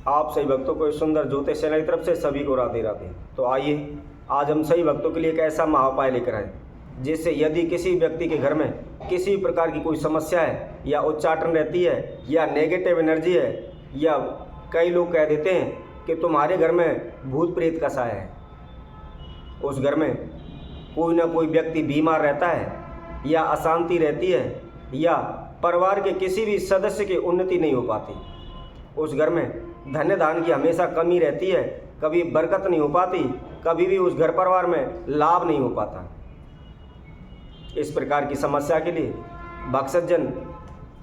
आप सभी भक्तों को इस सुंदर ज्योतिष चैनल की तरफ से सभी को राधे राधे। तो आइए आज हम सभी भक्तों के लिए एक ऐसा महाउपाय लेकर आए जिससे यदि किसी व्यक्ति के घर में किसी भी प्रकार की कोई समस्या है या उच्चाटन रहती है या नेगेटिव एनर्जी है या कई लोग कह देते हैं कि तुम्हारे घर में भूत प्रेत का साया है, उस घर में कोई ना कोई व्यक्ति बीमार रहता है या अशांति रहती है या परिवार के किसी भी सदस्य की उन्नति नहीं हो पाती, उस घर में धन्य धान की हमेशा कमी रहती है, कभी बरकत नहीं हो पाती, कभी भी उस घर परिवार में लाभ नहीं हो पाता। इस प्रकार की समस्या के लिए भक्तजन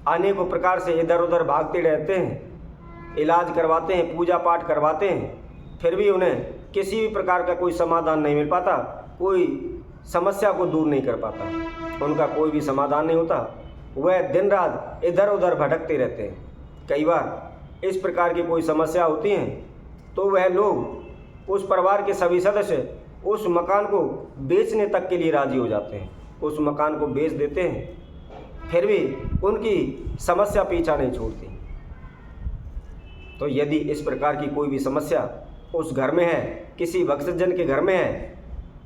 अनेकों प्रकार से इधर उधर भागते रहते हैं, इलाज करवाते हैं, पूजा पाठ करवाते हैं, फिर भी उन्हें किसी भी प्रकार का कोई समाधान नहीं मिल पाता, कोई समस्या को दूर नहीं कर पाता, उनका कोई भी समाधान नहीं होता। वह दिन रात इधर उधर भटकते रहते हैं। कई बार इस प्रकार की कोई समस्या होती है तो वह लोग, उस परिवार के सभी सदस्य उस मकान को बेचने तक के लिए राजी हो जाते हैं, उस मकान को बेच देते हैं, फिर भी उनकी समस्या पीछा नहीं छोड़ती। तो यदि इस प्रकार की कोई भी समस्या उस घर में है, किसी भक्तजन के घर में है,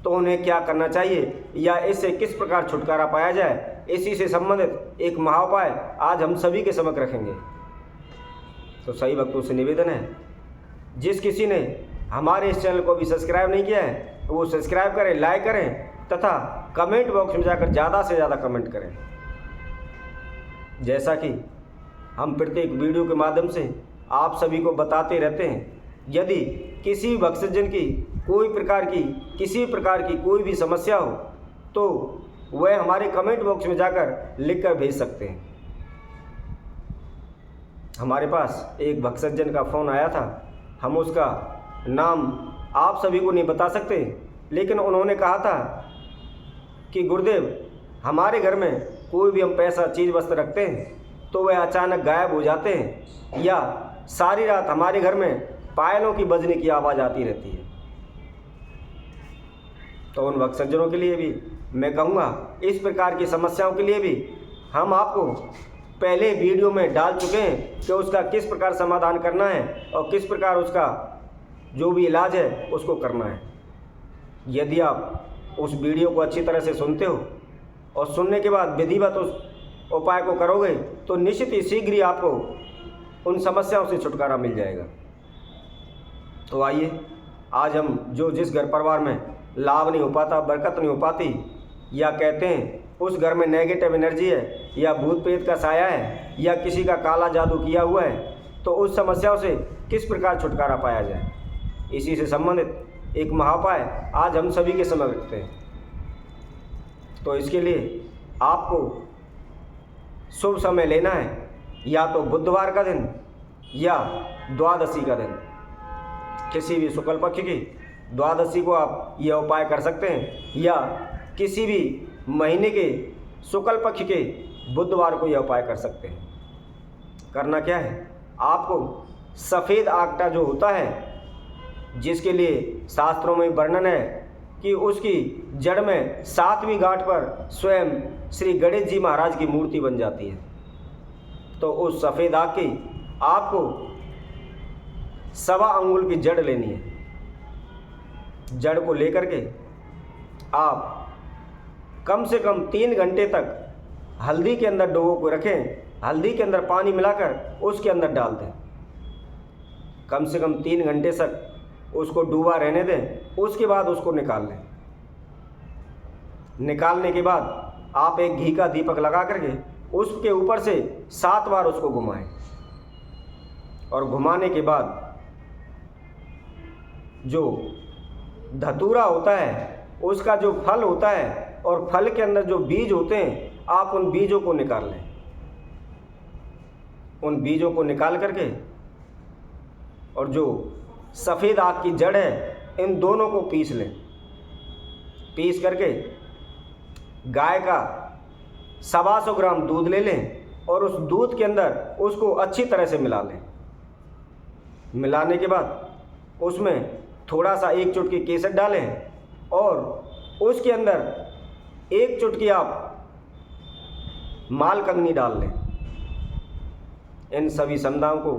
तो उन्हें क्या करना चाहिए या इससे किस प्रकार छुटकारा पाया जाए, इसी से संबंधित एक महाउपाय आज हम सभी के समक्ष रखेंगे। तो सही भक्तों से निवेदन है, जिस किसी ने हमारे इस चैनल को भी सब्सक्राइब नहीं किया है वो सब्सक्राइब करें, लाइक करें तथा कमेंट बॉक्स में जाकर ज़्यादा से ज़्यादा कमेंट करें। जैसा कि हम प्रत्येक वीडियो के माध्यम से आप सभी को बताते रहते हैं, यदि किसी भक्तजन की कोई प्रकार की किसी प्रकार की कोई भी समस्या हो तो वह हमारे कमेंट बॉक्स में जाकर लिखकर भेज सकते हैं। हमारे पास एक भक्तजन का फ़ोन आया था, हम उसका नाम आप सभी को नहीं बता सकते, लेकिन उन्होंने कहा था कि गुरुदेव हमारे घर में कोई भी हम पैसा चीज़ वस्तु रखते हैं तो वह अचानक गायब हो जाते हैं या सारी रात हमारे घर में पायलों की बजने की आवाज़ आती रहती है। तो उन भक्तजनों के लिए भी मैं कहूँगा, इस प्रकार की समस्याओं के लिए भी हम आपको पहले वीडियो में डाल चुके हैं कि उसका किस प्रकार समाधान करना है और किस प्रकार उसका जो भी इलाज है उसको करना है। यदि आप उस वीडियो को अच्छी तरह से सुनते हो और सुनने के बाद विधिवत उस उपाय को करोगे तो निश्चित ही शीघ्र ही आपको उन समस्याओं से छुटकारा मिल जाएगा। तो आइए आज हम जिस घर परिवार में लाभ नहीं हो पाता, बरकत नहीं हो पाती, या कहते हैं उस घर में नेगेटिव एनर्जी है या भूत प्रेत का साया है या किसी का काला जादू किया हुआ है, तो उस समस्याओं से किस प्रकार छुटकारा पाया जाए, इसी से संबंधित एक महाउपाय आज हम सभी के समक्ष रखते हैं। तो इसके लिए आपको शुभ समय लेना है, या तो बुधवार का दिन या द्वादशी का दिन, किसी भी शुक्ल पक्ष की द्वादशी को आप यह उपाय कर सकते हैं या किसी भी महीने के शुक्ल पक्ष के बुधवार को यह उपाय कर सकते हैं। करना क्या है, आपको सफ़ेद आगटा जो होता है, जिसके लिए शास्त्रों में वर्णन है कि उसकी जड़ में 7वीं गांठ पर स्वयं श्री गणेश जी महाराज की मूर्ति बन जाती है, तो उस सफ़ेद आग की आपको 1.25 अंगुल की जड़ लेनी है। जड़ को लेकर के आप कम से कम 3 घंटे तक हल्दी के अंदर डोगो को रखें, हल्दी के अंदर पानी मिलाकर उसके अंदर डाल दें, कम से कम 3 घंटे तक उसको डूबा रहने दें। उसके बाद उसको निकाल लें। निकालने के बाद आप एक घी का दीपक लगा करके उसके ऊपर से 7 बार उसको घुमाएं, और घुमाने के बाद जो धतूरा होता है उसका जो फल होता है और फल के अंदर जो बीज होते हैं, आप उन बीजों को निकाल लें। उन बीजों को निकाल करके और जो सफ़ेद आग की जड़ है, इन दोनों को पीस लें। पीस करके गाय का 125 ग्राम दूध ले लें और उस दूध के अंदर उसको अच्छी तरह से मिला लें। मिलाने के बाद उसमें थोड़ा सा 1 चुटकी केसर डालें और उसके अंदर 1 चुटकी आप मालकंगनी डाल लें। इन सभी संदाओं को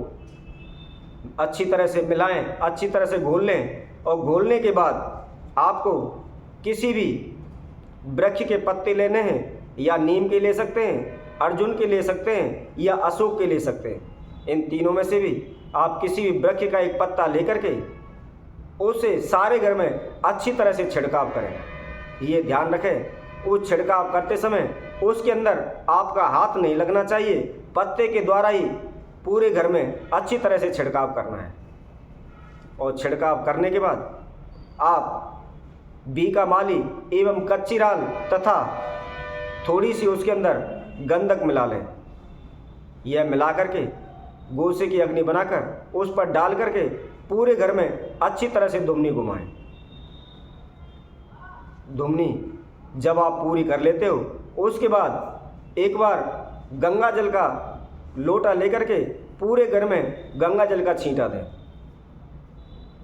अच्छी तरह से मिलाएं, अच्छी तरह से घोल लें और घोलने के बाद आपको किसी भी वृक्ष के पत्ते लेने हैं, या नीम के ले सकते हैं, अर्जुन के ले सकते हैं, या अशोक के ले सकते हैं। इन तीनों में से भी आप किसी भी वृक्ष का एक पत्ता लेकर के उसे सारे घर में अच्छी तरह से छिड़काव करें। ये ध्यान रखें, उस छिड़काव करते समय उसके अंदर आपका हाथ नहीं लगना चाहिए, पत्ते के द्वारा ही पूरे घर में अच्छी तरह से छिड़काव करना है। और छिड़काव करने के बाद आप बीका माली एवं कच्ची राल तथा थोड़ी सी उसके अंदर गंधक मिला लें। यह मिला करके गोसे की अग्नि बनाकर उस पर डाल करके पूरे घर में अच्छी तरह से धुमनी घुमाएं। धुमनी जब आप पूरी कर लेते हो, उसके बाद एक बार गंगा जल का लोटा लेकर के पूरे घर में गंगा जल का छींटा दें।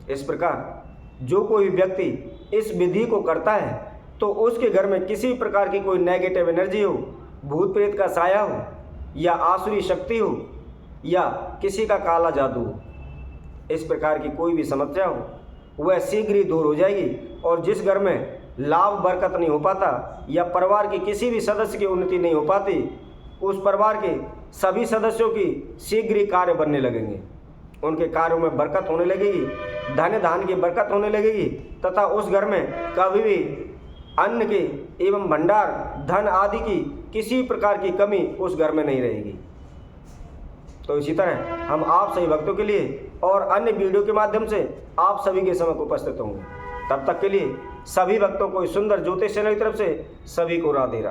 इस प्रकार जो कोई व्यक्ति इस विधि को करता है तो उसके घर में किसी प्रकार की कोई नेगेटिव एनर्जी हो, भूत प्रेत का साया हो, या आसुरी शक्ति हो, या किसी का काला जादू हो, इस प्रकार की कोई भी समस्या हो वह शीघ्र ही दूर हो जाएगी। और जिस घर में लाभ बरकत नहीं हो पाता या परिवार के किसी भी सदस्य की उन्नति नहीं हो पाती, उस परिवार के सभी सदस्यों की शीघ्र ही कार्य बनने लगेंगे, उनके कार्यों में बरकत होने लगेगी, धन धान की बरकत होने लगेगी, तथा उस घर में कभी भी अन्न के एवं भंडार धन आदि की किसी प्रकार की कमी उस घर में नहीं रहेगी। तो इसी तरह हम आप सभी भक्तों के लिए और अन्य वीडियो के माध्यम से आप सभी के समक्ष उपस्थित होंगे। तब तक के लिए सभी भक्तों को इस सुंदर ज्योतिष चैनल की तरफ से सभी को राधे राधे।